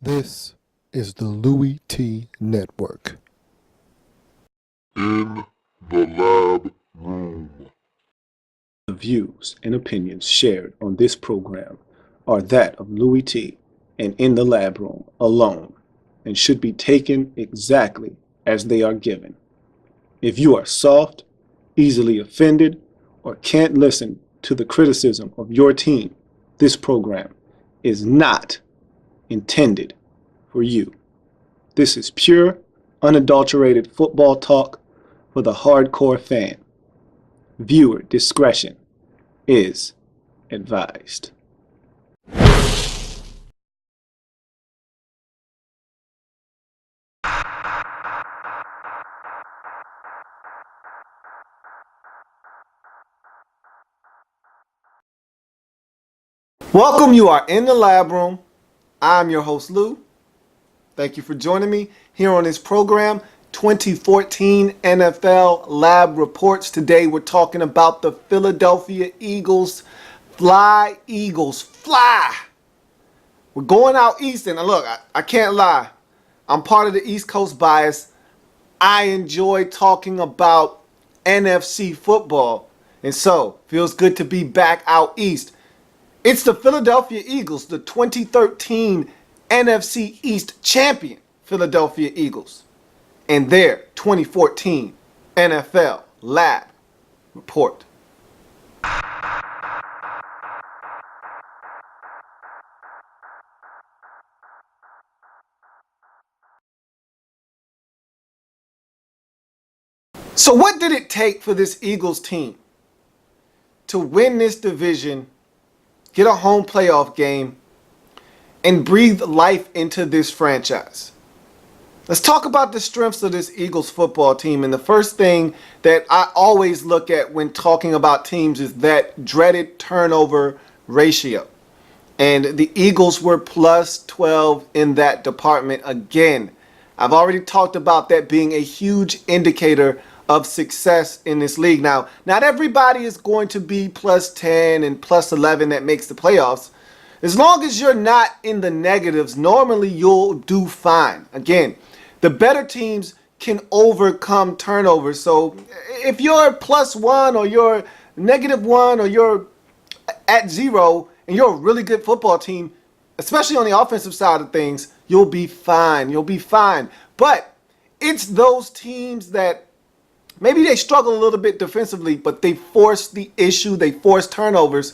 This is the Louie Tee Network. In the lab room. The views and opinions shared on this program are that of Louie Tee and In the Lab Room alone and should be taken exactly as they are given. If you are soft, easily offended, or can't listen to the criticism of your team, this program is not intended for you. This is pure, unadulterated football talk for the hardcore fan. Viewer discretion is advised. Welcome, you are in the lab room. I'm your host, Lou. Thank you for joining me here on this program, 2014 NFL Lab Reports. Today we're talking about the Philadelphia Eagles. Fly, Eagles, fly! We're going out east, and look, I can't lie. I'm part of the East Coast bias. I enjoy talking about NFC football, and so feels good to be back out east. It's the Philadelphia Eagles, the 2013 NFC East champion Philadelphia Eagles, and their 2014 NFL Lab Report. So what did it take for this Eagles team to win this division, get a home playoff game, and breathe life into this franchise? Let's talk about the strengths of this Eagles football team. And the first thing that I always look at when talking about teams is that dreaded turnover ratio. And the Eagles were plus 12 in that department again. I've already talked about that being a huge indicator of success in this league. Now, not everybody is going to be plus 10 and plus 11 that makes the playoffs. As long as you're not in the negatives, normally you'll do fine. Again, the better teams can overcome turnovers. So if you're plus 1 or you're -1 or you're at 0 and you're a really good football team, especially on the offensive side of things, you'll be fine. You'll be fine. But it's those teams that maybe they struggle a little bit defensively, but they force the issue, they force turnovers,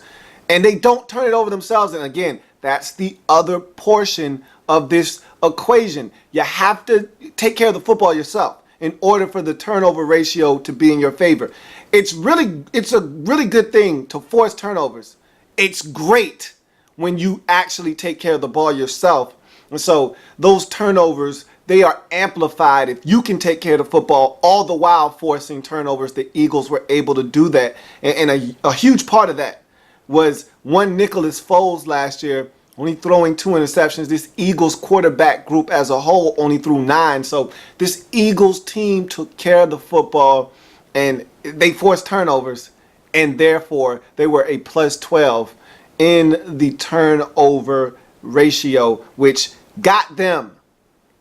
and they don't turn it over themselves. And again, that's the other portion of this equation. You have to take care of the football yourself in order for the turnover ratio to be in your favor. It's a really good thing to force turnovers. It's great when you actually take care of the ball yourself. And so those turnovers, they are amplified if you can take care of the football, all the while forcing turnovers. The Eagles were able to do that. And a huge part of that was one Nicholas Foles last year, only throwing 2 interceptions. This Eagles quarterback group as a whole only threw 9. So this Eagles team took care of the football and they forced turnovers, and therefore they were a plus 12 in the turnover ratio, which got them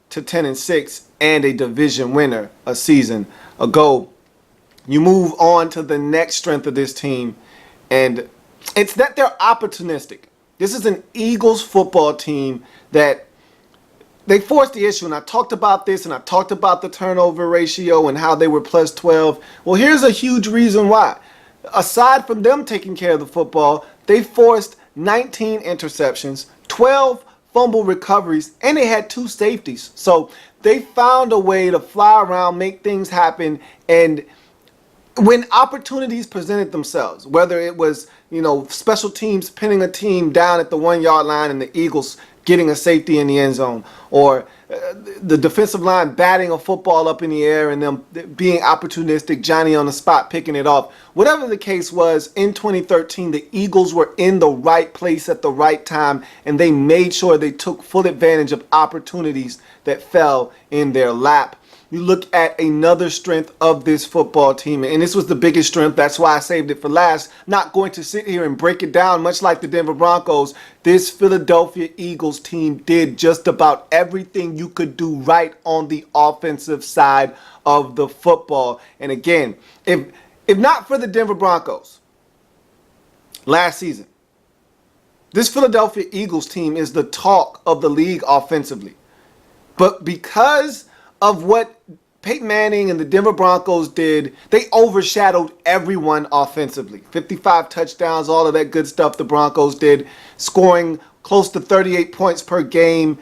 to 10-6 and a division winner a season ago. You move on to the next strength of this team, and it's that they're opportunistic. This is an Eagles football team that they forced the issue, and I talked about this, and I talked about the turnover ratio and how they were plus 12. Well, here's a huge reason why. Aside from them taking care of the football, they forced 19 interceptions, 12 fumble recoveries, and they had 2 safeties. So they found a way to fly around, make things happen, and when opportunities presented themselves, whether it was, special teams pinning a team down at the 1-yard line and the Eagles getting a safety in the end zone, or the defensive line batting a football up in the air and them being opportunistic, Johnny on the spot picking it off. Whatever the case was, in 2013, the Eagles were in the right place at the right time, and they made sure they took full advantage of opportunities that fell in their lap. You look at another strength of this football team, and this was the biggest strength. That's why I saved it for last. Not going to sit here and break it down, much like the Denver Broncos. This Philadelphia Eagles team did just about everything you could do right on the offensive side of the football. And again, if not for the Denver Broncos last season, this Philadelphia Eagles team is the talk of the league offensively. But because of what Peyton Manning and the Denver Broncos did, they overshadowed everyone offensively. 55 touchdowns, all of that good stuff the Broncos did, scoring close to 38 points per game,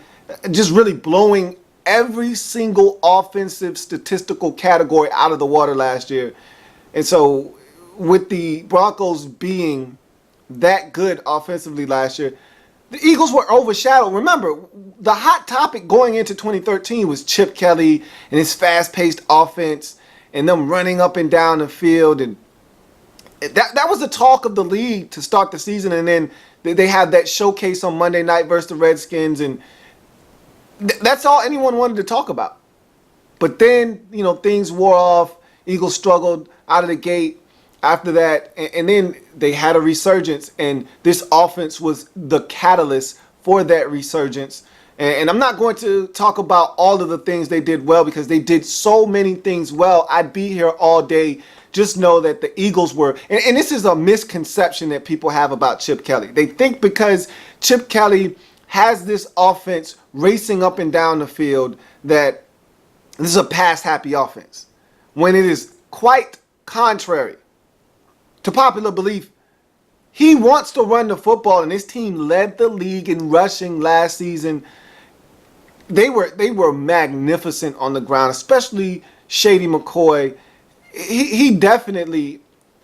just really blowing every single offensive statistical category out of the water last year. And so with the Broncos being that good offensively last year, the Eagles were overshadowed. Remember, the hot topic going into 2013 was Chip Kelly and his fast-paced offense and them running up and down the field. And that was the talk of the league to start the season. And then they had that showcase on Monday night versus the Redskins. And that's all anyone wanted to talk about. But then, things wore off. Eagles struggled out of the gate. After that, and then they had a resurgence, and this offense was the catalyst for that resurgence. And I'm not going to talk about all of the things they did well because they did so many things well. I'd be here all day. Just know that the Eagles were, and this is a misconception that people have about Chip Kelly. They think because Chip Kelly has this offense racing up and down the field that this is a pass-happy offense, when it is quite contrary to popular belief. He wants to run the football, and his team led the league in rushing last season. They were magnificent on the ground, especially Shady McCoy. He definitely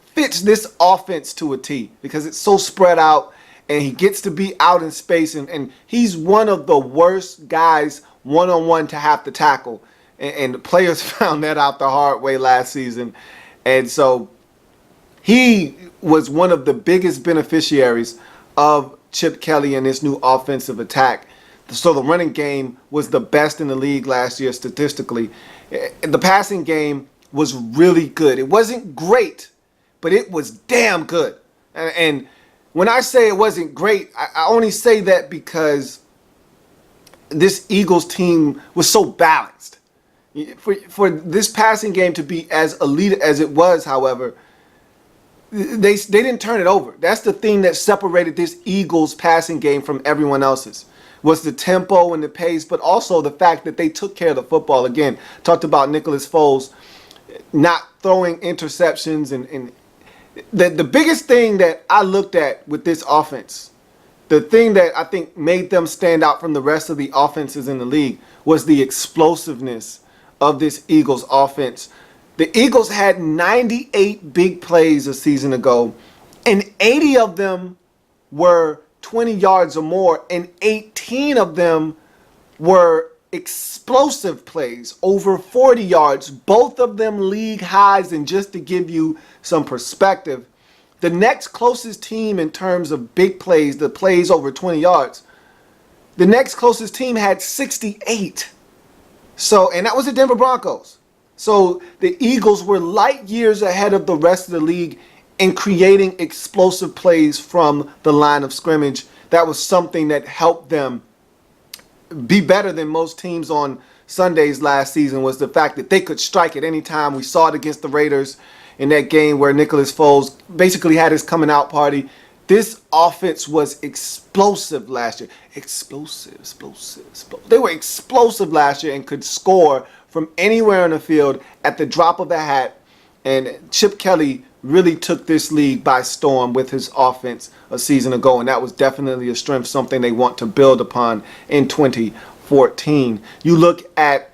fits this offense to a T because it's so spread out, and he gets to be out in space, and he's one of the worst guys one-on-one to have to tackle. And the players found that out the hard way last season. And so he was one of the biggest beneficiaries of Chip Kelly and this new offensive attack. So the running game was the best in the league last year statistically. The passing game was really good. It wasn't great, but it was damn good. And when I say it wasn't great, I only say that because this Eagles team was so balanced. For this passing game to be as elite as it was, however, they didn't turn it over. That's the thing that separated this Eagles passing game from everyone else's, was the tempo and the pace, but also the fact that they took care of the football. Again, talked about Nicholas Foles not throwing interceptions. And the biggest thing that I looked at with this offense, the thing that I think made them stand out from the rest of the offenses in the league, was the explosiveness of this Eagles offense. The Eagles had 98 big plays a season ago, and 80 of them were 20 yards or more, and 18 of them were explosive plays, over 40 yards, both of them league highs. And just to give you some perspective, the next closest team in terms of big plays, the plays over 20 yards, the next closest team had 68. So, and that was the Denver Broncos. So the Eagles were light years ahead of the rest of the league in creating explosive plays from the line of scrimmage. That was something that helped them be better than most teams on Sundays last season, was the fact that they could strike at any time. We saw it against the Raiders in that game where Nicholas Foles basically had his coming out party. This offense was explosive last year. Explosive. They were explosive last year and could score from anywhere on the field at the drop of a hat. And Chip Kelly really took this league by storm with his offense a season ago, and that was definitely a strength, something they want to build upon in 2014. You look at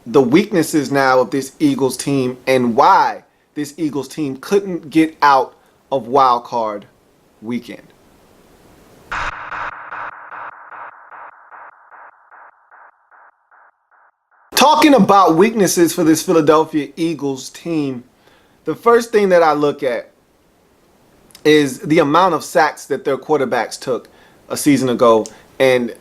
the weaknesses now of this Eagles team and why this Eagles team couldn't get out of wild card weekend. 'Cause talking about weaknesses for this Philadelphia Eagles team, the first thing that I look at is the amount of sacks that their quarterbacks took a season ago. And,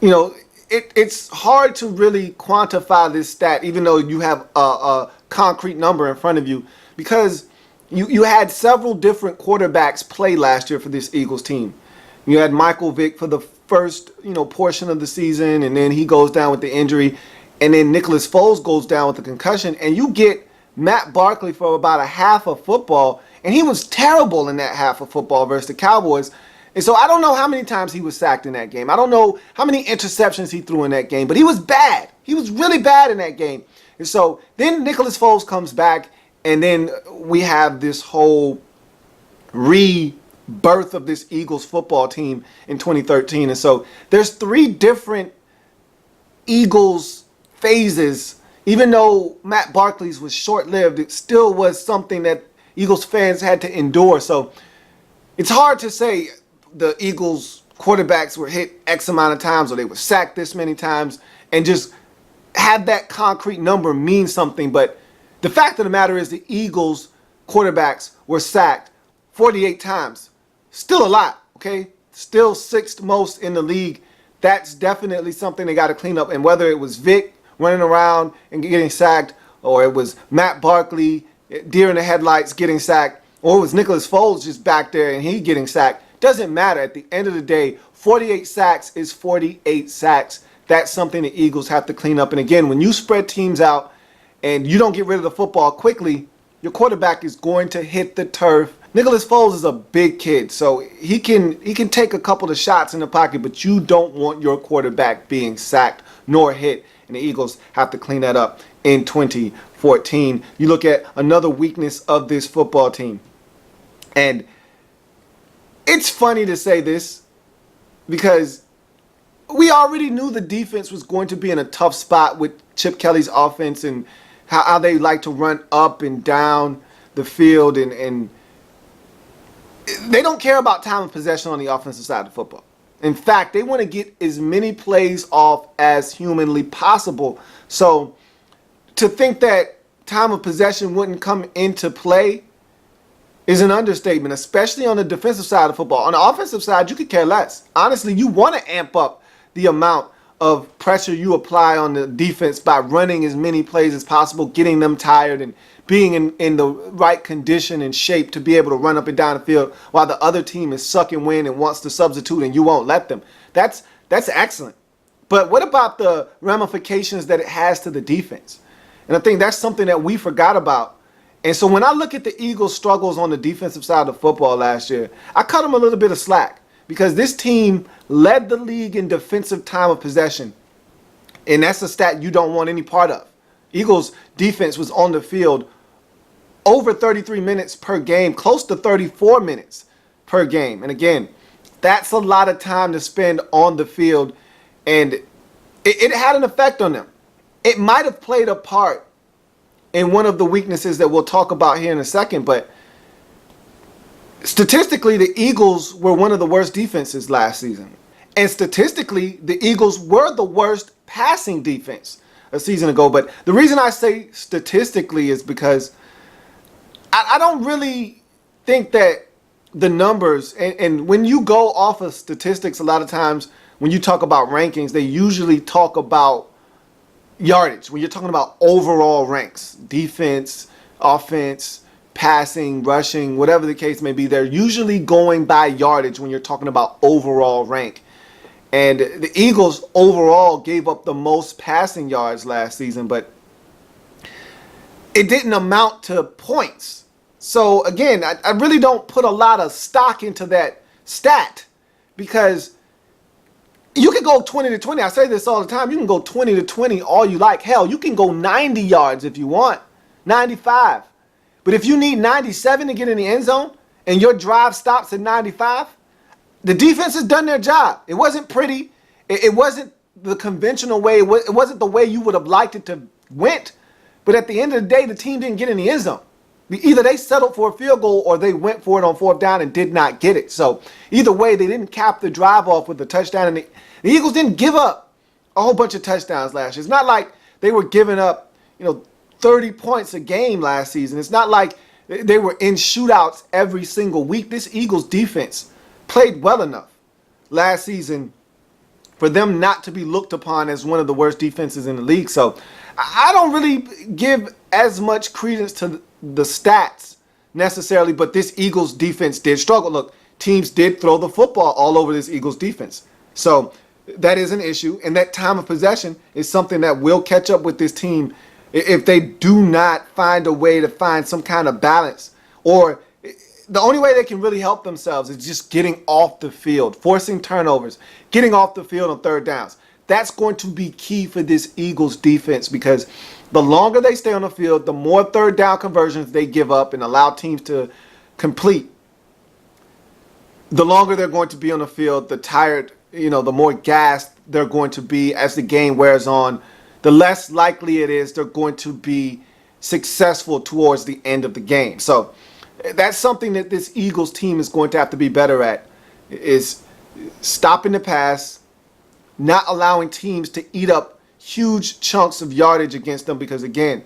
you know, it's hard to really quantify this stat, even though you have a concrete number in front of you, because you had several different quarterbacks play last year for this Eagles team. You had Michael Vick for the first, portion of the season, and then he goes down with the injury. And then Nicholas Foles goes down with a concussion, and you get Matt Barkley for about a half of football, and he was terrible in that half of football versus the Cowboys. And so I don't know how many times he was sacked in that game. I don't know how many interceptions he threw in that game, but he was bad. He was really bad in that game. And so then Nicholas Foles comes back, and then we have this whole rebirth of this Eagles football team in 2013. And so there's 3 different Eagles phases. Even though Matt Barkley's was short-lived, it still was something that Eagles fans had to endure. So it's hard to say the Eagles quarterbacks were hit X amount of times or they were sacked this many times and just have that concrete number mean something. But the fact of the matter is the Eagles quarterbacks were sacked 48 times. Still a lot, okay? Still 6th most in the league. That's definitely something they got to clean up. And whether it was Vic running around and getting sacked, or it was Matt Barkley, deer in the headlights, getting sacked, or it was Nicholas Foles just back there and he getting sacked, doesn't matter. At the end of the day, 48 sacks is 48 sacks. That's something the Eagles have to clean up. And again, when you spread teams out and you don't get rid of the football quickly, your quarterback is going to hit the turf. Nicholas Foles is a big kid, so he can take a couple of shots in the pocket, but you don't want your quarterback being sacked nor hit. And the Eagles have to clean that up in 2014. You look at another weakness of this football team. And it's funny to say this because we already knew the defense was going to be in a tough spot with Chip Kelly's offense and how they like to run up and down the field. And they don't care about time of possession on the offensive side of football. In fact, they want to get as many plays off as humanly possible. So to think that time of possession wouldn't come into play is an understatement, especially on the defensive side of football. On the offensive side, you could care less. Honestly, you want to amp up the amount of pressure you apply on the defense by running as many plays as possible, getting them tired and being in the right condition and shape to be able to run up and down the field while the other team is sucking wind and wants to substitute and you won't let them. That's excellent. But what about the ramifications that it has to the defense? And I think that's something that we forgot about. And so when I look at the Eagles' struggles on the defensive side of football last year, I cut them a little bit of slack because this team led the league in defensive time of possession. And that's a stat you don't want any part of. Eagles' defense was on the field over 33 minutes per game, close to 34 minutes per game. And again, that's a lot of time to spend on the field. And it had an effect on them. It might have played a part in one of the weaknesses that we'll talk about here in a second. But statistically, the Eagles were one of the worst defenses last season. And statistically, the Eagles were the worst passing defense a season ago. But the reason I say statistically is because I don't really think that the numbers, and when you go off of statistics, a lot of times when you talk about rankings, they usually talk about yardage. When you're talking about overall ranks, defense, offense, passing, rushing, whatever the case may be, they're usually going by yardage when you're talking about overall rank. And the Eagles overall gave up the most passing yards last season, but it didn't amount to points. So again, I really don't put a lot of stock into that stat because you can go 20-20. I say this all the time. You can go 20-20 all you like. Hell, you can go 90 yards if you want, 95. But if you need 97 to get in the end zone and your drive stops at 95, the defense has done their job. It wasn't pretty. It wasn't the conventional way. It wasn't the way you would have liked it to went. But at the end of the day, the team didn't get in the end zone. Either they settled for a field goal or they went for it on 4th down and did not get it. So either way, they didn't cap the drive off with the touchdown. And the Eagles didn't give up a whole bunch of touchdowns last year. It's not like they were giving up, 30 points a game last season. It's not like they were in shootouts every single week. This Eagles defense played well enough last season for them not to be looked upon as one of the worst defenses in the league. So I don't really give as much credence to the stats necessarily, but this Eagles defense did struggle. Look, teams did throw the football all over this Eagles defense. So that is an issue, and that time of possession is something that will catch up with this team if they do not find a way to find some kind of balance. Or the only way they can really help themselves is just getting off the field, forcing turnovers, getting off the field on third downs. That's going to be key for this Eagles defense, because the longer they stay on the field, the more third down conversions they give up and allow teams to complete, the longer they're going to be on the field, the tired, the more gassed they're going to be as the game wears on, the less likely it is they're going to be successful towards the end of the game. So that's something that this Eagles team is going to have to be better at, is stopping the pass, not allowing teams to eat up huge chunks of yardage against them. Because again,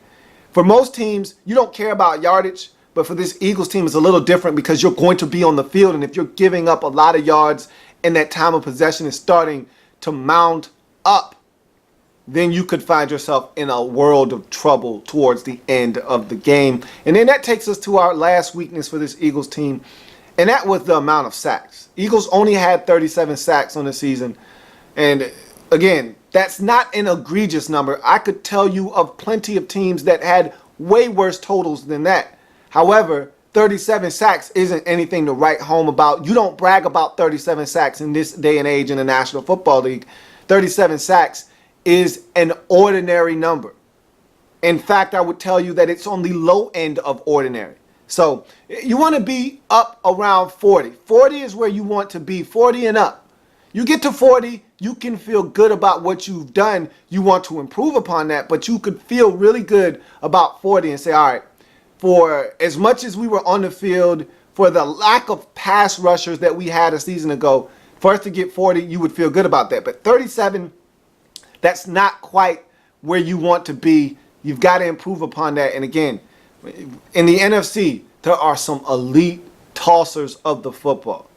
for most teams, you don't care about yardage, but for this Eagles team, it's a little different because you're going to be on the field. And if you're giving up a lot of yards and that time of possession is starting to mount up, then you could find yourself in a world of trouble towards the end of the game. And then that takes us to our last weakness for this Eagles team, and that was the amount of sacks. Eagles only had 37 sacks on the season. And again, that's not an egregious number. I could tell you of plenty of teams that had way worse totals than that. However, 37 sacks isn't anything to write home about. You don't brag about 37 sacks in this day and age in the National Football League. 37 sacks is an ordinary number. In fact, I would tell you that it's on the low end of ordinary. So you want to be up around 40. 40 is where you want to be, 40 and up. You get to 40, you can feel good about what you've done. You want to improve upon that, but you could feel really good about 40 and say, all right, for as much as we were on the field, for the lack of pass rushers that we had a season ago, for us to get 40, you would feel good about that. But 37, that's not quite where you want to be. You've got to improve upon that. And again, in the NFC, there are some elite tossers of the football.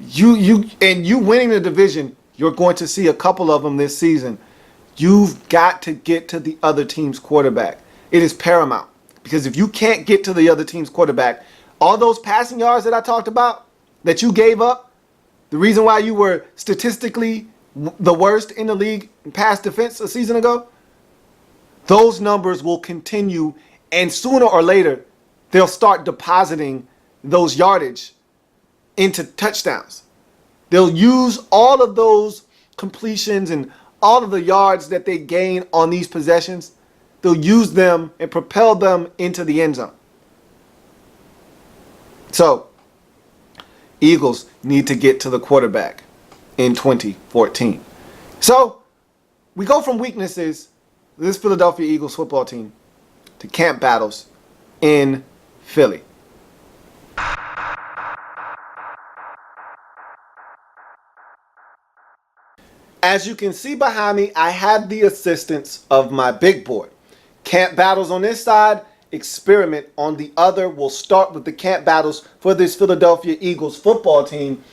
You winning the division, you're going to see a couple of them this season. You've got to get to the other team's quarterback. It is paramount, because if you can't get to the other team's quarterback, all those passing yards that I talked about that you gave up, the reason why you were statistically the worst in the league in pass defense a season ago, those numbers will continue, and sooner or later they'll start depositing those yardage into touchdowns. They'll use all of those completions and all of the yards that they gain on these possessions. They'll use them and propel them into the end zone. So Eagles need to get to the quarterback in 2014. So we go from weaknesses, this Philadelphia Eagles football team, to camp battles in Philly. As you can see behind me, I have the assistance of my big board. Camp battles on this side, experiment on the other. We'll start with the camp battles for this Philadelphia Eagles football team.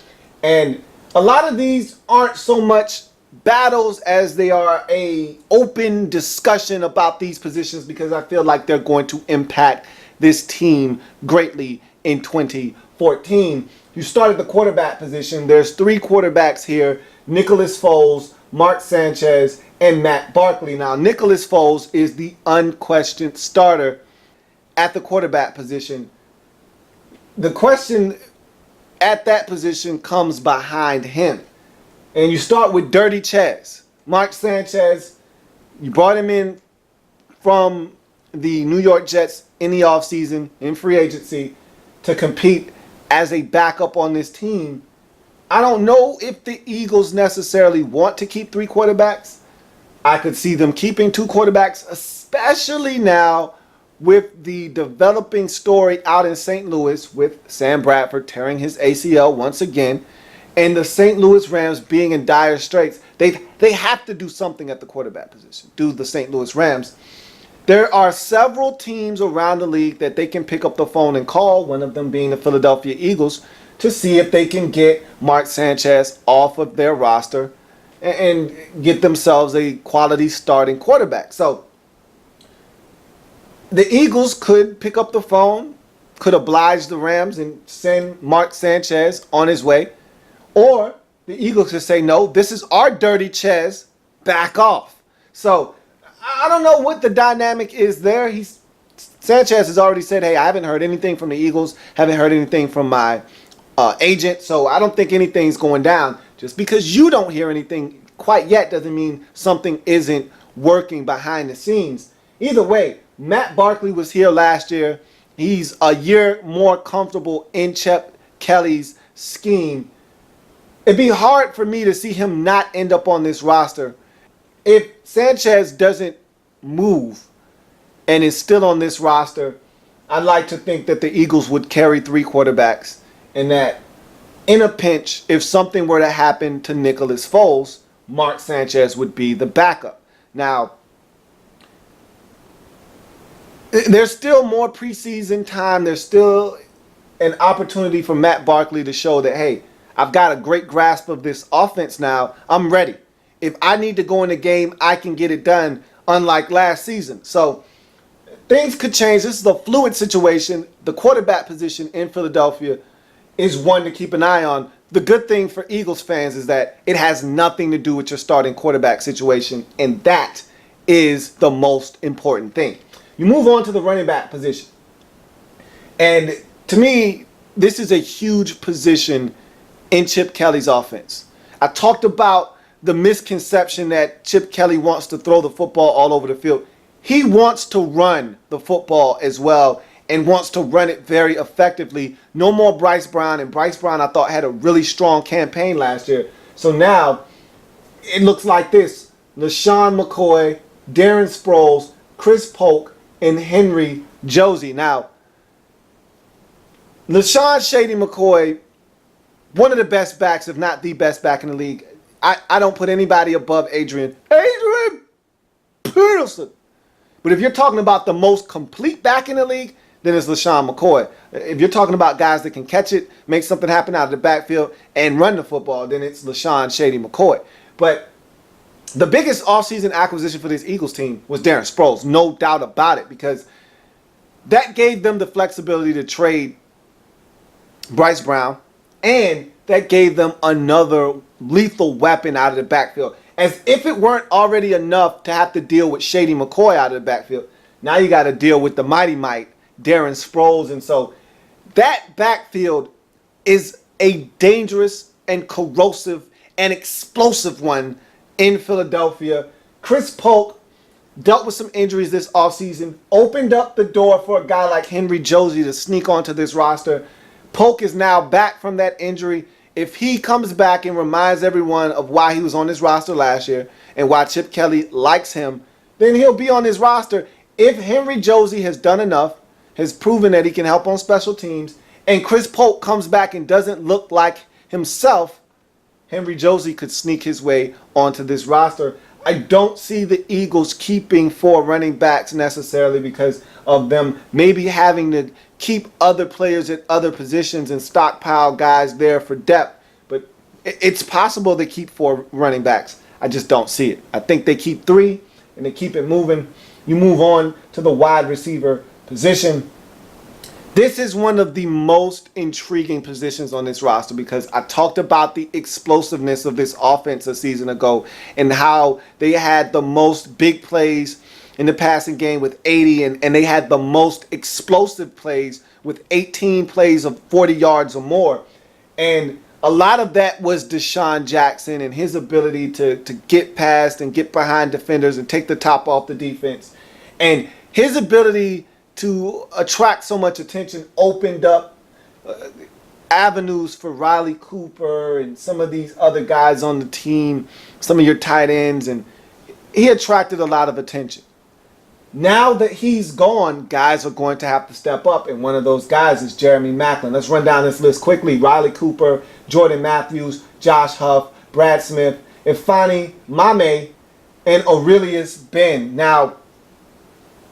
And a lot of these aren't so much battles as they are a open discussion about these positions, because I feel like they're going to impact this team greatly in 2014. You start at the quarterback position. There's three quarterbacks here: Nicholas Foles, Mark Sanchez, and Matt Barkley. Now, Nicholas Foles is the unquestioned starter at the quarterback position. The question at that position comes behind him. And you start with Dirty Chaz. Mark Sanchez, you brought him in from the New York Jets in the offseason, in free agency, to compete as a backup on this team. I don't know if the Eagles necessarily want to keep three quarterbacks. I could see them keeping two quarterbacks, especially now with the developing story out in St. Louis with Sam Bradford tearing his ACL once again. and the St. Louis Rams being in dire straits, they have to do something at the quarterback position. Do the St. Louis Rams. There are several teams around the league that they can pick up the phone and call, one of them being the Philadelphia Eagles, to see if they can get Mark Sanchez off of their roster and get themselves a quality starting quarterback. So the Eagles could pick up the phone, could oblige the Rams and send Mark Sanchez on his way. Or the Eagles could say, no, this is our dirty Chez, back off. So I don't know what the dynamic is there. Sanchez has already said, hey, I haven't heard anything from the Eagles, haven't heard anything from my agent, so I don't think anything's going down. Just because you don't hear anything quite yet doesn't mean something isn't working behind the scenes. Either way, Matt Barkley was here last year. He's a year more comfortable in Chip Kelly's scheme. It'd be hard for me to see him not end up on this roster. If Sanchez doesn't move and is still on this roster, I'd like to think that the Eagles would carry 3 quarterbacks, and that in a pinch, if something were to happen to Nicholas Foles, Mark Sanchez would be the backup. Now, there's still more preseason time. There's still an opportunity for Matt Barkley to show that, hey, I've got a great grasp of this offense now. I'm ready. If I need to go in the game, I can get it done, unlike last season. So things could change. This is a fluid situation. The quarterback position in Philadelphia is one to keep an eye on. The good thing for Eagles fans is that it has nothing to do with your starting quarterback situation, and that is the most important thing. You move on to the running back position. And to me, this is a huge position in Chip Kelly's offense. I talked about the misconception that Chip Kelly wants to throw the football all over the field. He wants to run the football as well, and wants to run it very effectively. No more Bryce Brown, and Bryce Brown I thought had a really strong campaign last year. So now it looks like this: LaShawn McCoy, Darren Sproles, Chris Polk, and Henry Josey. Now, LaShawn Shady McCoy, one of the best backs, if not the best back in the league. I don't put anybody above Adrian Peterson. But if you're talking about the most complete back in the league, then it's LaShawn McCoy. If you're talking about guys that can catch it, make something happen out of the backfield, and run the football, then it's LaShawn Shady McCoy. But the biggest offseason acquisition for this Eagles team was Darren Sproles, no doubt about it, because that gave them the flexibility to trade Bryce Brown, and that gave them another lethal weapon out of the backfield. As if it weren't already enough to have to deal with Shady McCoy out of the backfield, now you got to deal with the mighty might, Darren Sproles. And so that backfield is a dangerous and corrosive and explosive one in Philadelphia. Chris Polk dealt with some injuries this offseason, opened up the door for a guy like Henry Josey to sneak onto this roster. Polk is now back from that injury. If he comes back and reminds everyone of why he was on this roster last year and why Chip Kelly likes him, then he'll be on this roster. If Henry Josey has done enough, has proven that he can help on special teams, and Chris Polk comes back and doesn't look like himself, Henry Josey could sneak his way onto this roster. I don't see the Eagles keeping 4 running backs necessarily because of them maybe having to keep other players at other positions and stockpile guys there for depth. But it's possible they keep 4 running backs. I just don't see it. I think they keep 3 and they keep it moving. You move on to the wide receiver position. This is one of the most intriguing positions on this roster because I talked about the explosiveness of this offense a season ago and how they had the most big plays in the passing game with 80, and they had the most explosive plays with 18 plays of 40 yards or more. And a lot of that was Deshaun Jackson and his ability to get past and get behind defenders and take the top off the defense. And his ability to attract so much attention opened up avenues for Riley Cooper and some of these other guys on the team, some of your tight ends, and he attracted a lot of attention. Now that he's gone, guys are going to have to step up, and one of those guys is Jeremy Maclin. Let's run down this list quickly. Riley Cooper, Jordan Matthews, Josh Huff, Brad Smith, Ifeanyi Mame, and Aurelius Ben. Now,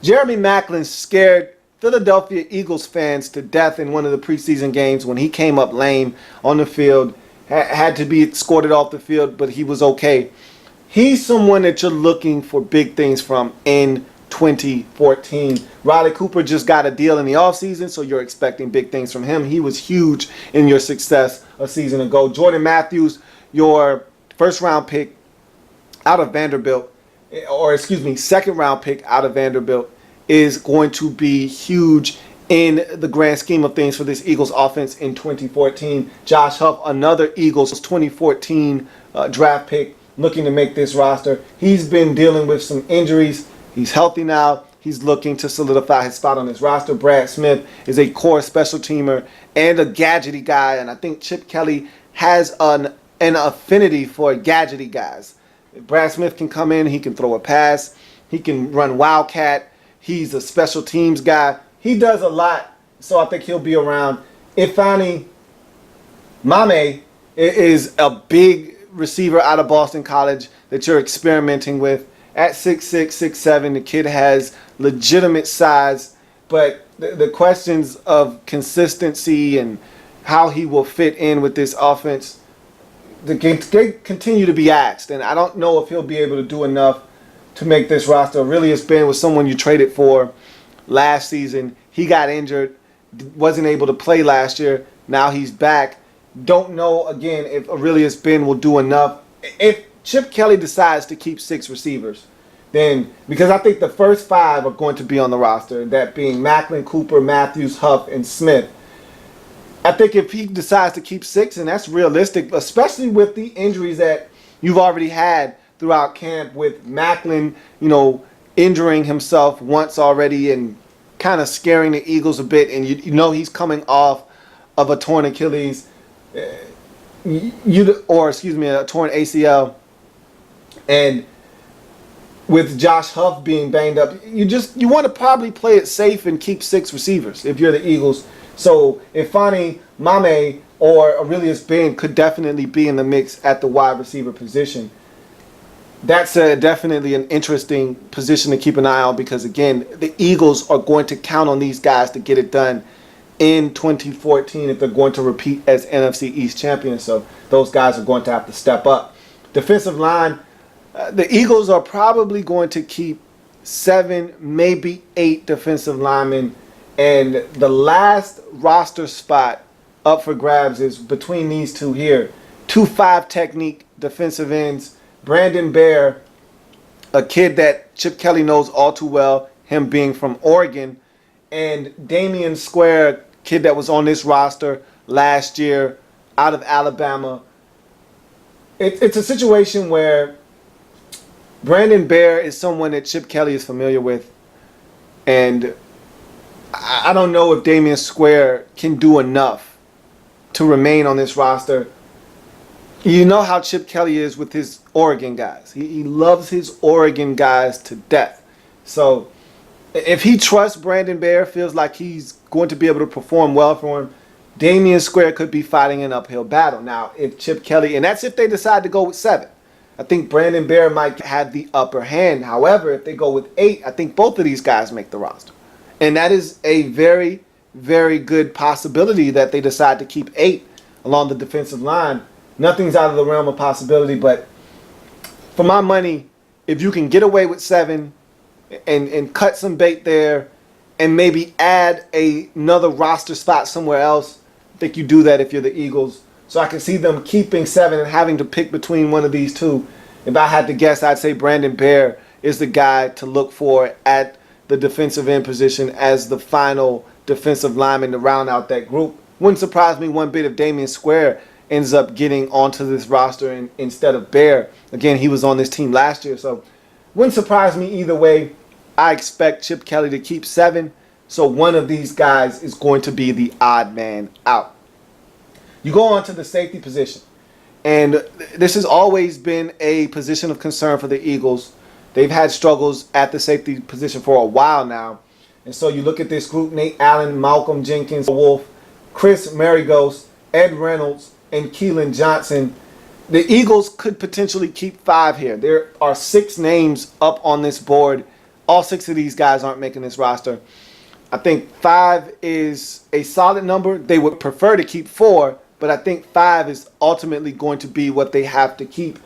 Jeremy Maclin scared Philadelphia Eagles fans to death in one of the preseason games when he came up lame on the field, had to be escorted off the field, but he was okay. He's someone that you're looking for big things from in 2014. Riley Cooper just got a deal in the offseason, so you're expecting big things from him. He was huge in your success a season ago. Jordan Matthews, your first-round pick out of Vanderbilt, or excuse me, second-round pick out of Vanderbilt, is going to be huge in the grand scheme of things for this Eagles offense in 2014. Josh Huff, another Eagles 2014 draft pick, looking to make this roster. He's been dealing with some injuries. He's healthy now. He's looking to solidify his spot on this roster. Brad Smith is a core special teamer and a gadgety guy, and I think Chip Kelly has an affinity for gadgety guys. Brad Smith can come in, he can throw a pass, he can run wildcat, he's a special teams guy. He does a lot, so I think he'll be around. Ifeanyi Mame is a big receiver out of Boston College that you're experimenting with. At 6'6", 6'7", the kid has legitimate size, but the questions of consistency and how he will fit in with this offense, they continue to be asked, and I don't know if he'll be able to do enough to make this roster. Really, it's been with someone you traded for last season. He got injured, wasn't able to play last year. Now he's back. Don't know, again, if Aurelius Ben will do enough. If Chip Kelly decides to keep 6 receivers, then, because I think the first 5 are going to be on the roster, that being Maclin, Cooper, Matthews, Huff, and Smith. I think if he decides to keep 6, and that's realistic, especially with the injuries that you've already had throughout camp, with Maclin, injuring himself once already and kind of scaring the Eagles a bit, and you know he's coming off of a torn Achilles, a torn ACL, and with Josh Huff being banged up, you want to probably play it safe and keep 6 receivers if you're the Eagles. So Ifeanyi Mame or Aurelius Ben could definitely be in the mix at the wide receiver position. That's definitely an interesting position to keep an eye on, because again, the Eagles are going to count on these guys to get it done in 2014 if they're going to repeat as NFC East champions. So those guys are going to have to step up. Defensive line, the Eagles are probably going to keep 7, maybe 8 defensive linemen, and the last roster spot up for grabs is between these two here. 2-5 technique defensive ends. Brandon Bear, a kid that Chip Kelly knows all too well, him being from Oregon, and Damian Square, kid that was on this roster last year out of Alabama. It's a situation where Brandon Bear is someone that Chip Kelly is familiar with, and I don't know if Damian Square can do enough to remain on this roster. You know how Chip Kelly is with his Oregon guys. He loves his Oregon guys to death. So if he trusts Brandon Bear, feels like he's going to be able to perform well for him, Damian Square could be fighting an uphill battle. Now, if Chip Kelly, and that's if they decide to go with 7. I think Brandon Bear might have the upper hand. However, if they go with 8, I think both of these guys make the roster. And that is a very, very good possibility that they decide to keep 8 along the defensive line. Nothing's out of the realm of possibility, but for my money, if you can get away with 7 and cut some bait there and maybe add another roster spot somewhere else, I think you do that if you're the Eagles. So I can see them keeping 7 and having to pick between one of these two. If I had to guess, I'd say Brandon Bear is the guy to look for at the defensive end position as the final defensive lineman to round out that group. Wouldn't surprise me one bit if Damian Square ends up getting onto this roster instead of Bear. Again, he was on this team last year, so wouldn't surprise me either way. I expect Chip Kelly to keep 7, so one of these guys is going to be the odd man out. You go on to the safety position, and this has always been a position of concern for the Eagles. they've had struggles at the safety position for a while now. And so you look at this group: Nate Allen, Malcolm Jenkins, Wolf, Chris Marigos, Ed Reynolds, and Keelan Johnson. The Eagles could potentially keep 5 here. There are 6 names up on this board. All 6 of these guys aren't making this roster. I think 5 is a solid number. They would prefer to keep 4, but I think 5 is ultimately going to be what they have to keep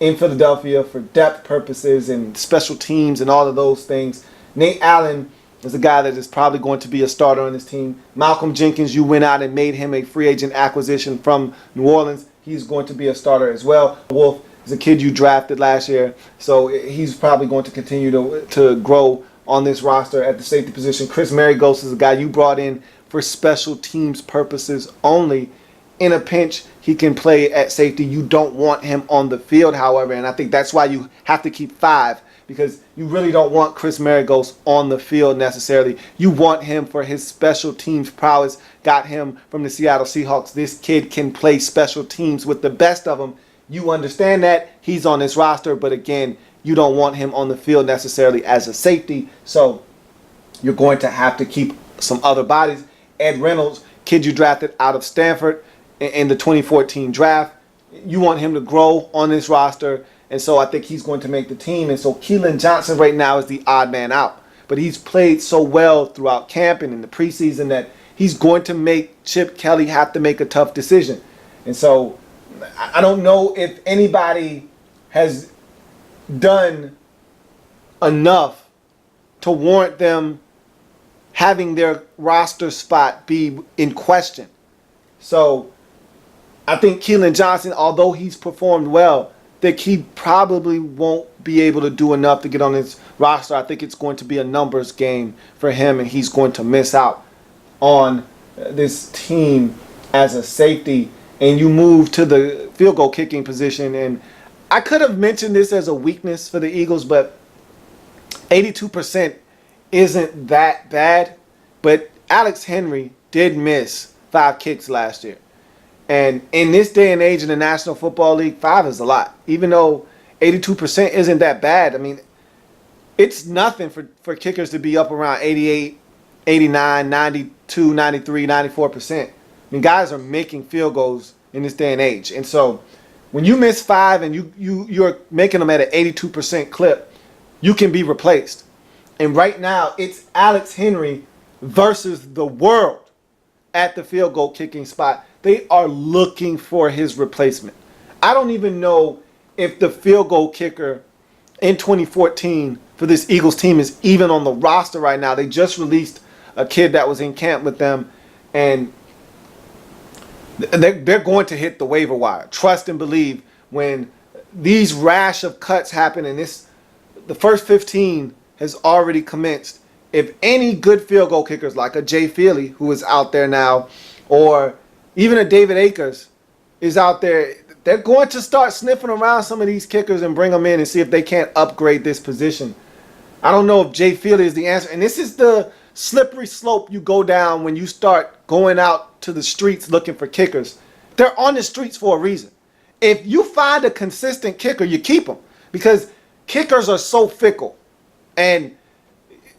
in Philadelphia for depth purposes and special teams and all of those things. Nate Allen is a guy that is probably going to be a starter on this team. Malcolm Jenkins, you went out and made him a free agent acquisition from New Orleans. He's going to be a starter as well. Wolf is a kid you drafted last year, so he's probably going to continue to grow on this roster at the safety position. Chris Marigos is a guy you brought in for special teams purposes only. In a pinch, he can play at safety. You don't want him on the field, however, and I think that's why you have to keep 5, because you really don't want Chris Marigos on the field necessarily. You want him for his special teams prowess. Got him from the Seattle Seahawks. This kid can play special teams with the best of them. You understand that. He's on this roster, but again, you don't want him on the field necessarily as a safety, so you're going to have to keep some other bodies. Ed Reynolds, kid you drafted out of Stanford in the 2014 draft. You want him to grow on this roster, and so I think he's going to make the team. And so Keelan Johnson right now is the odd man out, but he's played so well throughout camp and in the preseason that he's going to make Chip Kelly have to make a tough decision. And so I don't know if anybody has done enough to warrant them having their roster spot be in question. So I think Keelan Johnson, although he's performed well, that he probably won't be able to do enough to get on his roster. I think it's going to be a numbers game for him, and he's going to miss out on this team as a safety. And you move to the field goal kicking position, and I could have mentioned this as a weakness for the Eagles, but 82% isn't that bad. But Alex Henry did miss 5 kicks last year. And in this day and age in the National Football League, 5 is a lot. Even though 82% isn't that bad, I mean, it's nothing for kickers to be up around 88, 89, 92, 93, 94%. I mean, guys are making field goals in this day and age. And so when you miss 5 and you're making them at an 82% clip, you can be replaced. And right now, it's Alex Henry versus the world at the field goal kicking spot. They are looking for his replacement. I don't even know if the field goal kicker in 2014 for this Eagles team is even on the roster right now. They just released a kid that was in camp with them, and they're going to hit the waiver wire. Trust and believe. When these rash of cuts happen, and the first 15 has already commenced, if any good field goal kickers like a Jay Feely, who is out there now, or even a David Akers is out there, they're going to start sniffing around some of these kickers and bring them in and see if they can't upgrade this position. I don't know if Jay Feely is the answer. And this is the slippery slope you go down when you start going out to the streets looking for kickers. They're on the streets for a reason. If you find a consistent kicker, you keep them, because kickers are so fickle. And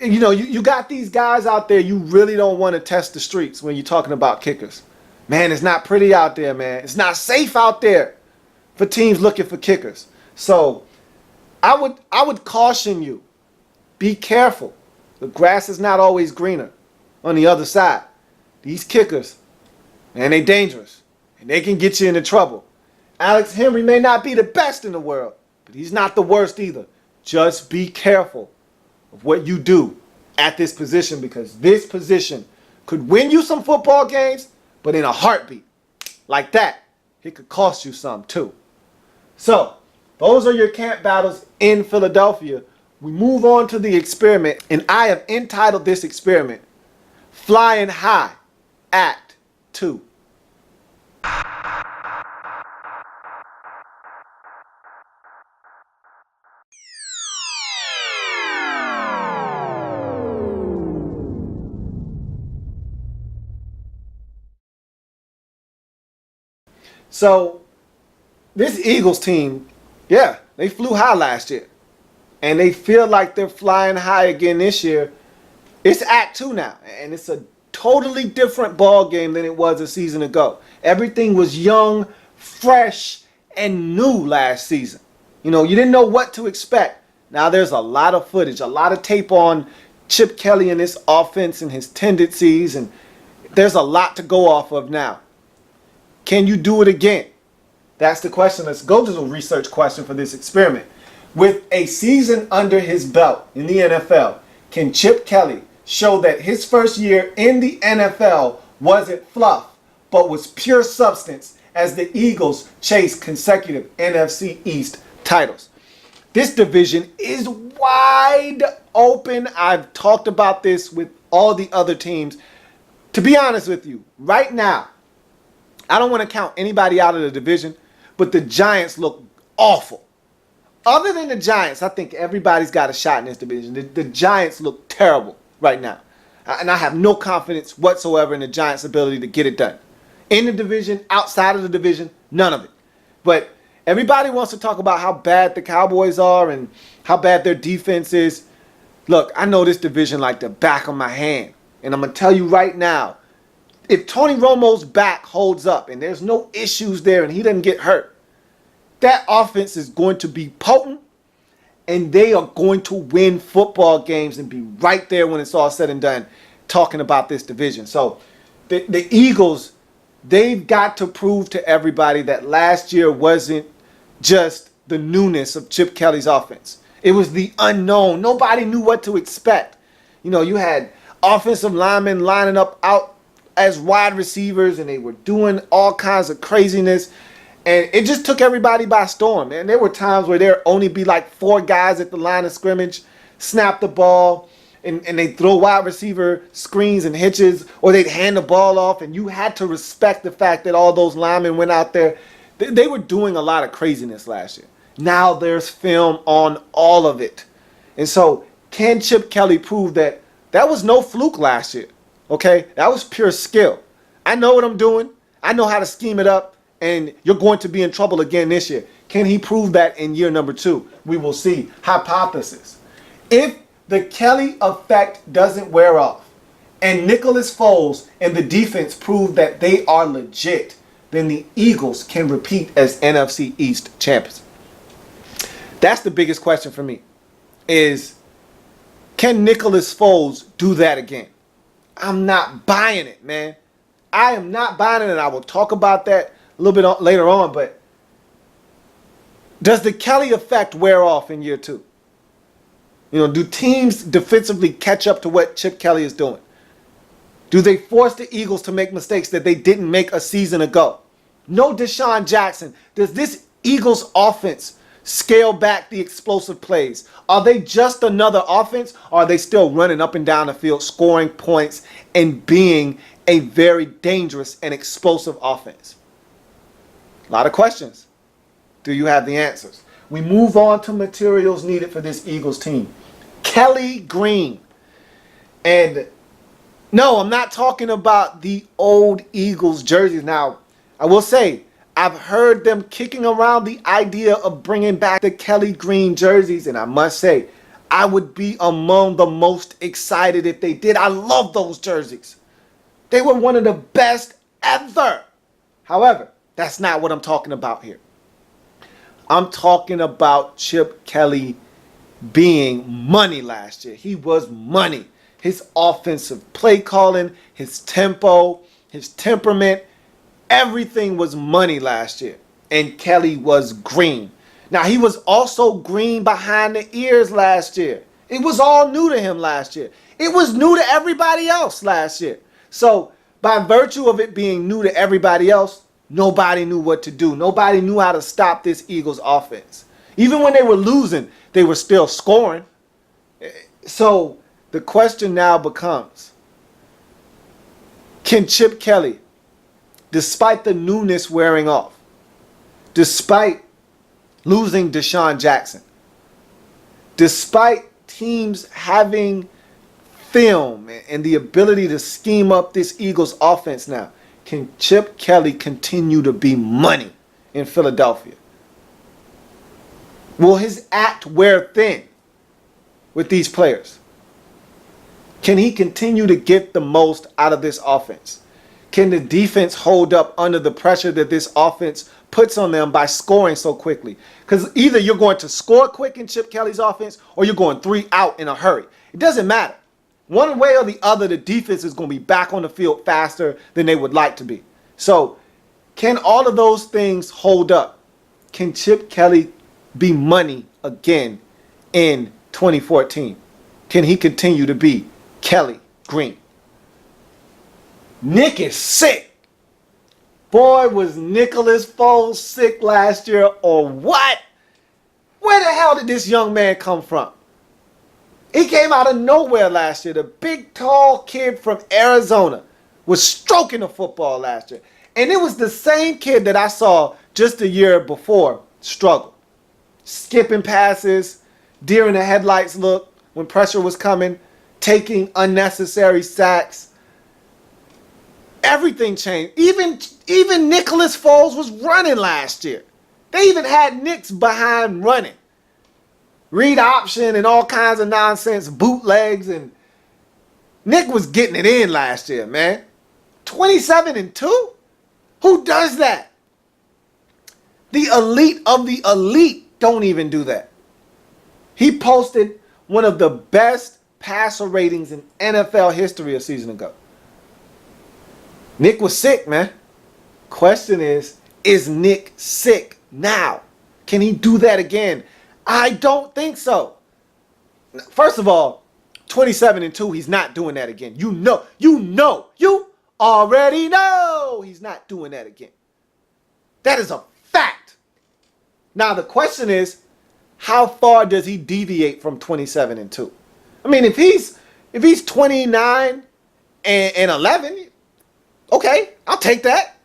you know, you got these guys out there you really don't want to test the streets when you're talking about kickers. Man, it's not pretty out there, man. It's not safe out there for teams looking for kickers. So I would caution you, be careful. The grass is not always greener on the other side. These kickers, man, they dangerous, and they can get you into trouble. Alex Henry may not be the best in the world, but he's not the worst either. Just be careful of what you do at this position, because this position could win you some football games, but in a heartbeat, like that, it could cost you some too. So, those are your camp battles in Philadelphia. We move on to the experiment, and I have entitled this experiment, Flying High, Act 2. So, this Eagles team, yeah, they flew high last year. and they feel like they're flying high again this year, it's Act 2 now, and it's a totally different ball game than it was a season ago. Everything was young, fresh, and new last season. You know, you didn't know what to expect. Now there's a lot of footage, a lot of tape on Chip Kelly and his offense and his tendencies, and there's a lot to go off of now. Can you do it again? That's the question. Let's go to the research question for this experiment. With a season under his belt in the NFL, can Chip Kelly show that his first year in the NFL wasn't fluff, but was pure substance as the Eagles chase consecutive NFC East titles? This division is wide open. I've talked about this with all the other teams. To be honest with you, right now, I don't want to count anybody out of the division, but the Giants look awful. Other than the Giants, I think everybody's got a shot in this division. The Giants look terrible right now. And I have no confidence whatsoever in the Giants' ability to get it done. In the division, outside of the division, none of it. But everybody wants to talk about how bad the Cowboys are and how bad their defense is. Look, I know this division like the back of my hand. And I'm going to tell you right now, if Tony Romo's back holds up and there's no issues there and he doesn't get hurt, that offense is going to be potent and they are going to win football games and be right there when it's all said and done talking about this division. So the Eagles, they've got to prove to everybody that last year wasn't just the newness of Chip Kelly's offense. It was the unknown. Nobody knew what to expect. You know, you had offensive linemen lining up out as wide receivers and they were doing all kinds of craziness. And it just took everybody by storm, man. There were times where there only be like 4 guys at the line of scrimmage, snap the ball, and they'd throw wide receiver screens and hitches, or they'd hand the ball off, and you had to respect the fact that all those linemen went out there. They were doing a lot of craziness last year. Now there's film on all of it. And so can Chip Kelly prove that that was no fluke last year? Okay? That was pure skill. I know what I'm doing. I know how to scheme it up. And you're going to be in trouble again this year. Can he prove that in year number 2? We will see. Hypothesis. If the Kelly effect doesn't wear off and Nicholas Foles and the defense prove that they are legit, then the Eagles can repeat as NFC East champions. That's the biggest question for me is, can Nicholas Foles do that again? I'm not buying it, man. I am not buying it, and I will talk about that a little bit later on, but does the Kelly effect wear off in year 2? You know, do teams defensively catch up to what Chip Kelly is doing? Do they force the Eagles to make mistakes that they didn't make a season ago? No Deshaun Jackson. Does this Eagles offense scale back the explosive plays? Are they just another offense, or are they still running up and down the field, scoring points, and being a very dangerous and explosive offense? A lot of questions. Do you have the answers? We move on to materials needed for this Eagles team. Kelly Green. And no, I'm not talking about the old Eagles jerseys. Now, I will say, I've heard them kicking around the idea of bringing back the Kelly Green jerseys, and I must say, I would be among the most excited if they did. I love those jerseys. They were one of the best ever. However, that's not what I'm talking about here. I'm talking about Chip Kelly being money last year. He was money. His offensive play calling, his tempo, his temperament, everything was money last year. And Kelly was green. Now, he was also green behind the ears last year. It was all new to him last year. It was new to everybody else last year. So, by virtue of it being new to everybody else, nobody knew what to do. Nobody knew how to stop this Eagles offense. Even when they were losing, they were still scoring. So the question now becomes, can Chip Kelly, despite the newness wearing off, despite losing Deshaun Jackson, despite teams having film and the ability to scheme up this Eagles offense now, can Chip Kelly continue to be money in Philadelphia? Will his act wear thin? with these players? Can he continue to get the most out of this offense? Can the defense hold up under the pressure that this offense puts on them by scoring so quickly? Because either you're going to score quick in Chip Kelly's offense or you're going 3 out in a hurry. It doesn't matter. One way or the other, the defense is going to be back on the field faster than they would like to be. So can all of those things hold up? Can Chip Kelly be money again in 2014? Can he continue to be Kelly Green? Nick is sick. Boy, was Nicholas Foles sick last year or what? Where the hell did this young man come from? He came out of nowhere last year. The big, tall kid from Arizona was stroking the football last year. And it was the same kid that I saw just a year before struggle. Skipping passes, deer in the headlights look when pressure was coming, taking unnecessary sacks. Everything changed. Even Nicholas Foles was running last year. They even had Nicks behind running. Read option and all kinds of nonsense, bootlegs, and Nick was getting it in last year, man. 27-2? Who does that? The elite of the elite don't even do that. He posted one of the best passer ratings in NFL history a season ago. Nick was sick, man. Question is Nick sick now? Can he do that again? I don't think so. First of all, 27-2, he's not doing that again. You already know he's not doing that again. That is a fact. Now the question is, how far does he deviate from 27-2? I mean, if he's 29 and 11, okay, I'll take that.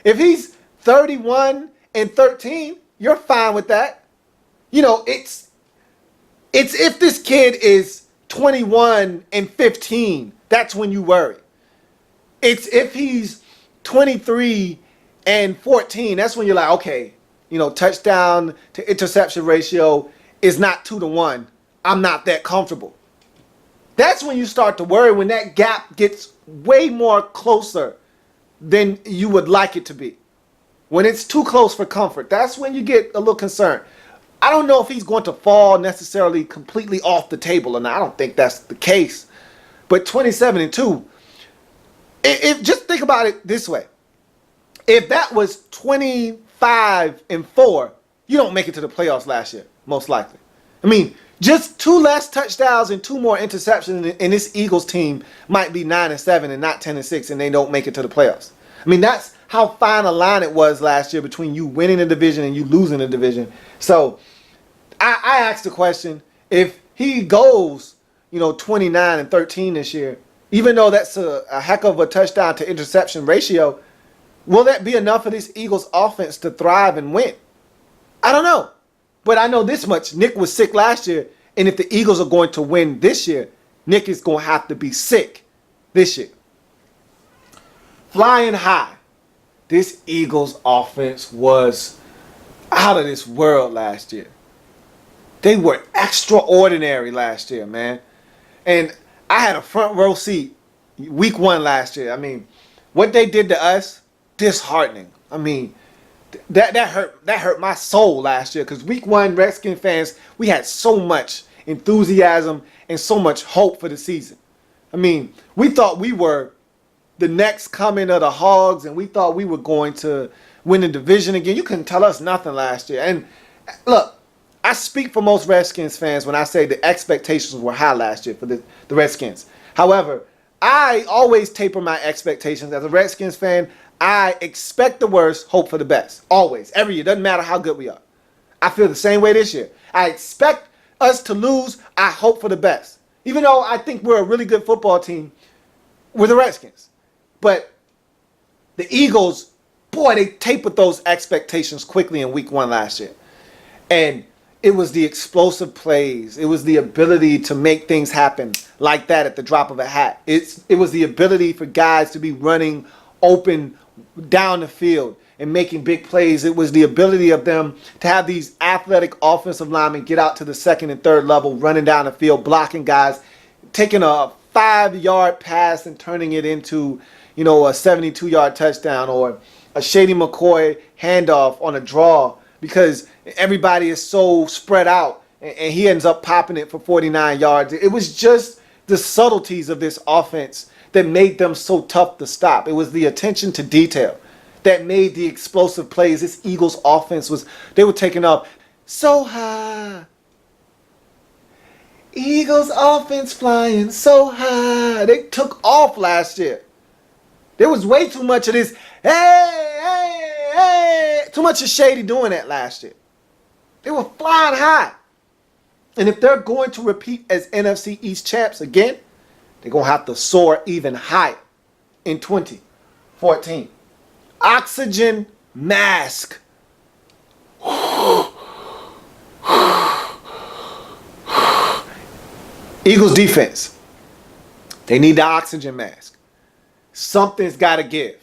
If he's 31 and 13, you're fine with that. You know, it's if this kid is 21 and 15, that's when you worry. It's if he's 23 and 14, that's when you're like, okay, you know, touchdown to interception ratio is not 2-1. I'm not that comfortable. That's when you start to worry, when that gap gets way more closer than you would like it to be. When it's too close for comfort, that's when you get a little concerned. I don't know if he's going to fall necessarily completely off the table or not. I don't think that's the case. But 27-2, if just think about it this way. If that was 25-4, you don't make it to the playoffs last year, most likely. I mean, just 2 less touchdowns and 2 more interceptions, and this Eagles team might be 9-7 and not 10-6, and they don't make it to the playoffs. I mean, that's how fine a line it was last year between you winning the division and you losing the division. So I asked the question, if he goes, 29-13 this year, even though that's a heck of a touchdown to interception ratio, will that be enough for this Eagles offense to thrive and win? I don't know. But I know this much. Nick was sick last year, and if the Eagles are going to win this year, Nick is going to have to be sick this year. Flying high. This Eagles offense was out of this world last year. They were extraordinary last year, man. And I had a front row seat week 1 last year. I mean, what they did to us, disheartening. I mean, that hurt my soul last year, because week 1 Redskin fans, we had so much enthusiasm and so much hope for the season. I mean, we thought we were the next coming of the Hogs, and we thought we were going to win the division again. You couldn't tell us nothing last year. And look, I speak for most Redskins fans when I say the expectations were high last year for the Redskins. However, I always taper my expectations. As a Redskins fan, I expect the worst, hope for the best. Always. Every year. Doesn't matter how good we are. I feel the same way this year. I expect us to lose. I hope for the best. Even though I think we're a really good football team, we're the Redskins. But the Eagles, boy, they tapered those expectations quickly in week 1 last year. And it was the explosive plays. It was the ability to make things happen like that at the drop of a hat. It was the ability for guys to be running open down the field and making big plays. It was the ability of them to have these athletic offensive linemen get out to the second and third level, running down the field, blocking guys, taking a 5-yard pass and turning it into, a 72-yard touchdown, or a Shady McCoy handoff on a draw, because everybody is so spread out and he ends up popping it for 49 yards. It was just the subtleties of this offense that made them so tough to stop. It was the attention to detail that made the explosive plays. This Eagles offense they were taking off so high. Eagles offense flying so high. They took off last year. There was way too much of this, hey, too much of Shady doing that last year. They were flying high. And if they're going to repeat as NFC East champs again, they're going to have to soar even higher in 2014. Oxygen mask. Eagles defense. They need the oxygen mask. Something's got to give.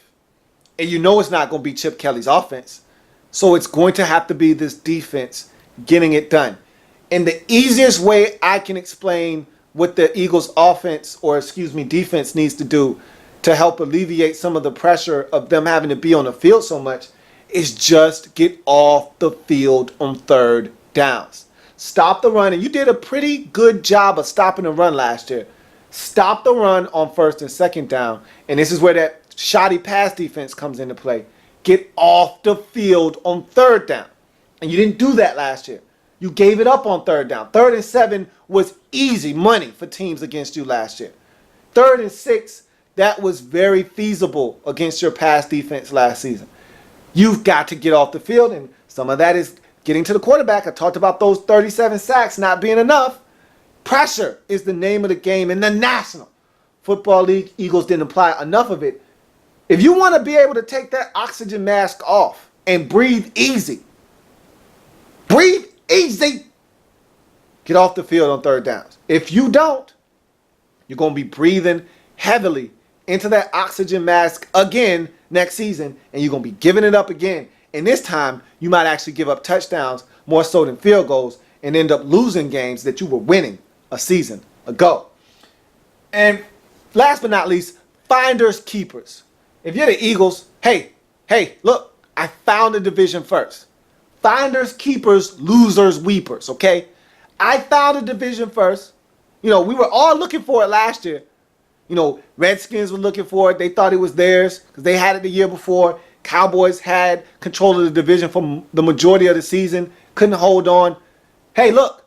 And you know it's not going to be Chip Kelly's offense. So it's going to have to be this defense getting it done. And the easiest way I can explain what the Eagles offense, defense needs to do to help alleviate some of the pressure of them having to be on the field so much is just get off the field on third downs. Stop the run. And you did a pretty good job of stopping the run last year. Stop the run on first and second down. And this is where that shoddy pass defense comes into play. Get off the field on third down. And you didn't do that last year. You gave it up on third down. 3rd and 7 was easy money for teams against you last year. 3rd and 6, that was very feasible against your pass defense last season. You've got to get off the field, and some of that is getting to the quarterback. I talked about those 37 sacks not being enough. Pressure is the name of the game in the National Football League. Eagles didn't apply enough of it. If you want to be able to take that oxygen mask off and breathe easy, get off the field on third downs. If you don't, you're going to be breathing heavily into that oxygen mask again next season, and you're going to be giving it up again. And this time, you might actually give up touchdowns more so than field goals and end up losing games that you were winning a season ago. And last but not least, finders keepers. If you're the Eagles, hey, look, I found the division first. Finders, keepers, losers, weepers, okay? I found the division first. We were all looking for it last year. Redskins were looking for it. They thought it was theirs because they had it the year before. Cowboys had control of the division for the majority of the season. Couldn't hold on. Hey, look,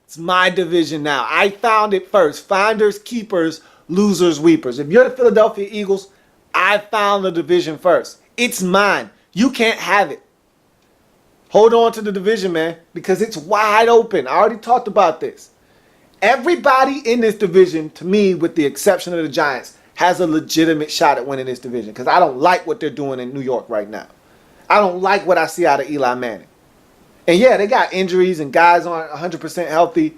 it's my division now. I found it first. Finders, keepers, losers, weepers. If you're the Philadelphia Eagles, I found the division first. It's mine. You can't have it. Hold on to the division, man, because it's wide open. I already talked about this. Everybody in this division, to me, with the exception of the Giants, has a legitimate shot at winning this division because I don't like what they're doing in New York right now. I don't like what I see out of Eli Manning. And yeah, they got injuries and guys aren't 100% healthy.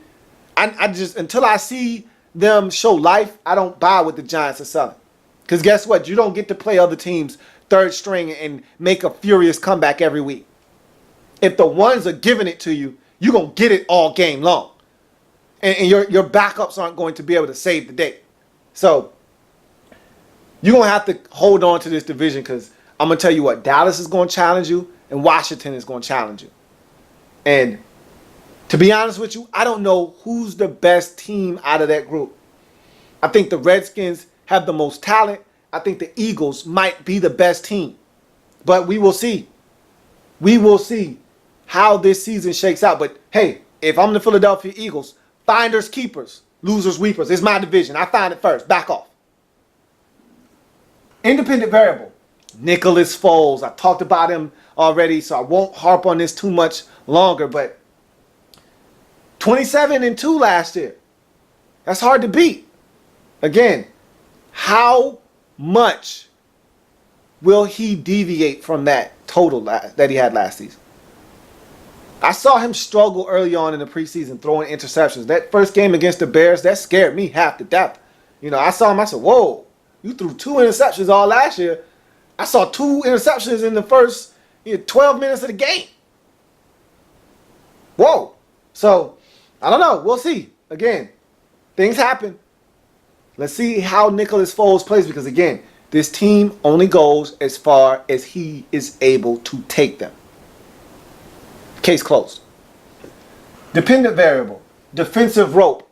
I just, until I see them show life, I don't buy what the Giants are selling. Because guess what? You don't get to play other teams third string and make a furious comeback every week. If the ones are giving it to you, you're going to get it all game long. And your backups aren't going to be able to save the day. So you're going to have to hold on to this division because I'm going to tell you what, Dallas is going to challenge you and Washington is going to challenge you. And to be honest with you, I don't know who's the best team out of that group. I think the Redskins have the most talent. I think the Eagles might be the best team. But we will see. We will see how this season shakes out. But hey, if I'm the Philadelphia Eagles, finders, keepers, losers, weepers, it's my division. I found it first. Back off. Independent variable. Nicholas Foles. I talked about him already, so I won't harp on this too much longer. But 27-2 last year. That's hard to beat. Again, how much will he deviate from that total that he had last season? I saw him struggle early on in the preseason throwing interceptions. That first game against the Bears, that scared me half to death. I saw him, I said, whoa, you threw 2 interceptions all last year. I saw 2 interceptions in the first 12 minutes of the game. Whoa. So, I don't know. We'll see. Again, things happen. Let's see how Nicholas Foles plays because, again, this team only goes as far as he is able to take them. Case closed. Dependent variable, defensive rope.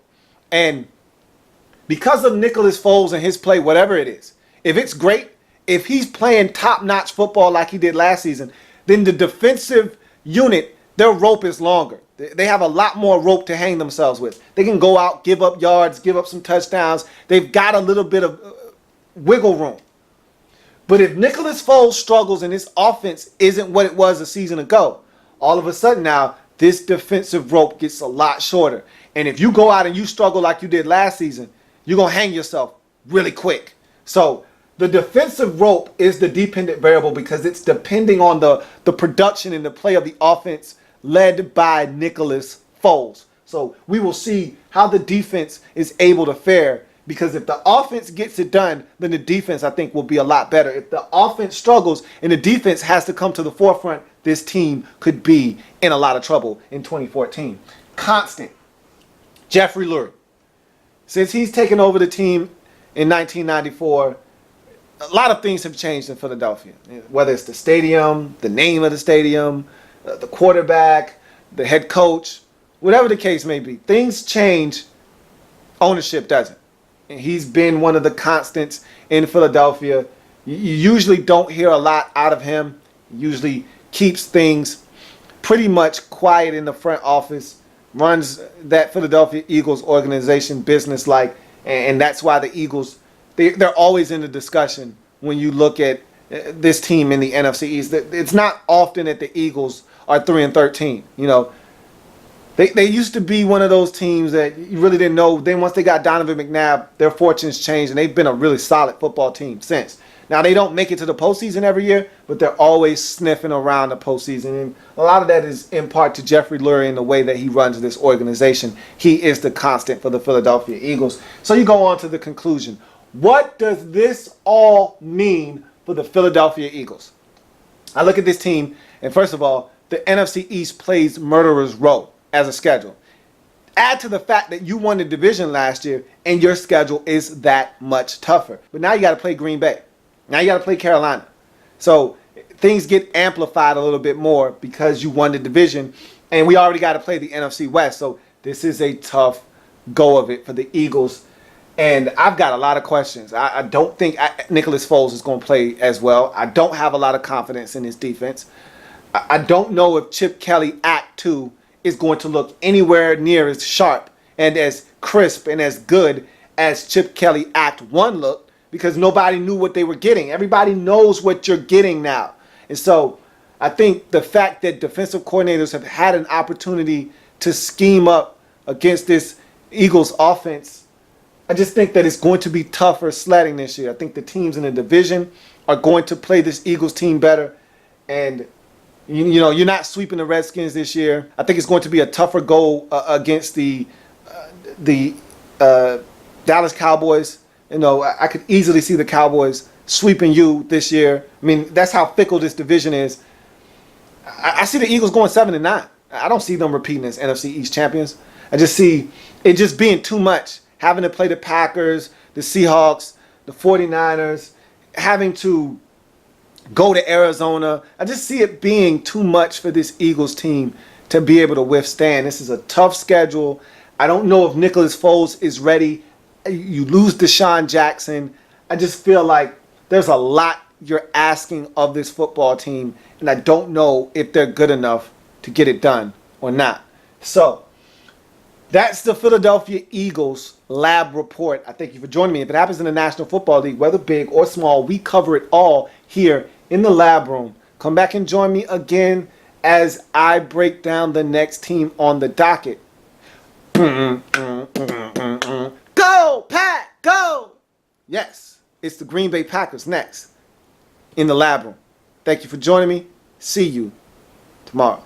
And because of Nicholas Foles and his play, whatever it is, if it's great, if he's playing top-notch football like he did last season, then the defensive unit, their rope is longer. They have a lot more rope to hang themselves with. They can go out, give up yards, give up some touchdowns. They've got a little bit of wiggle room. But if Nicholas Foles struggles and his offense isn't what it was a season ago, all of a sudden now, this defensive rope gets a lot shorter. And if you go out and you struggle like you did last season, you're going to hang yourself really quick. So the defensive rope is the dependent variable because it's depending on the production and the play of the offense led by Nicholas Foles. So we will see how the defense is able to fare because if the offense gets it done, then the defense, I think, will be a lot better. If the offense struggles and the defense has to come to the forefront, this team could be in a lot of trouble in 2014. Constant. Jeffrey Lurie. Since he's taken over the team in 1994, a lot of things have changed in Philadelphia. Whether it's the stadium, the name of the stadium, the quarterback, the head coach, whatever the case may be. Things change, ownership doesn't. And he's been one of the constants in Philadelphia. You usually don't hear a lot out of him. He usually keeps things pretty much quiet in the front office, runs that Philadelphia Eagles organization business-like, and that's why the Eagles, they're always in the discussion when you look at this team in the NFC East. It's not often that the Eagles are 3-13. You know, they used to be one of those teams that you really didn't know. Then once they got Donovan McNabb, their fortunes changed, and they've been a really solid football team since. Now, they don't make it to the postseason every year, but they're always sniffing around the postseason. And a lot of that is in part to Jeffrey Lurie and the way that he runs this organization. He is the constant for the Philadelphia Eagles. So you go on to the conclusion. What does this all mean for the Philadelphia Eagles? I look at this team, and first of all, the NFC East plays Murderer's Row as a schedule. Add to the fact that you won the division last year, and your schedule is that much tougher. But now you got to play Green Bay. Now you got to play Carolina. So things get amplified a little bit more because you won the division, and we already got to play the NFC West. So this is a tough go of it for the Eagles. And I've got a lot of questions. I don't think Nicholas Foles is going to play as well. I don't have a lot of confidence in his defense. I don't know if Chip Kelly Act 2 is going to look anywhere near as sharp and as crisp and as good as Chip Kelly Act 1 looked, because nobody knew what they were getting. Everybody knows what you're getting now. And so I think the fact that defensive coordinators have had an opportunity to scheme up against this Eagles offense, I just think that it's going to be tougher sledding this year. I think the teams in the division are going to play this Eagles team better. And, you know, you're not sweeping the Redskins this year. I think it's going to be a tougher goal against the Dallas Cowboys. You know, I could easily see the Cowboys sweeping you this year. I mean, that's how fickle this division is. I see the Eagles going 7-9. I don't see them repeating as NFC East champions. I just see it just being too much. Having to play the Packers, the Seahawks, the 49ers, having to go to Arizona. I just see it being too much for this Eagles team to be able to withstand. This is a tough schedule. I don't know if Nicholas Foles is ready. You lose Deshaun Jackson. I just feel like there's a lot you're asking of this football team, and I don't know if they're good enough to get it done or not. So that's the Philadelphia Eagles Lab Report. I thank you for joining me. If it happens in the National Football League, whether big or small, we cover it all here in the Lab Room. Come back and join me again as I break down the next team on the docket. Go, Pack, go! Yes, it's the Green Bay Packers next in the Lab Room. Thank you for joining me. See you tomorrow.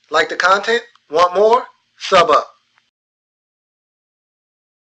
Like the content? Want more? Sub up.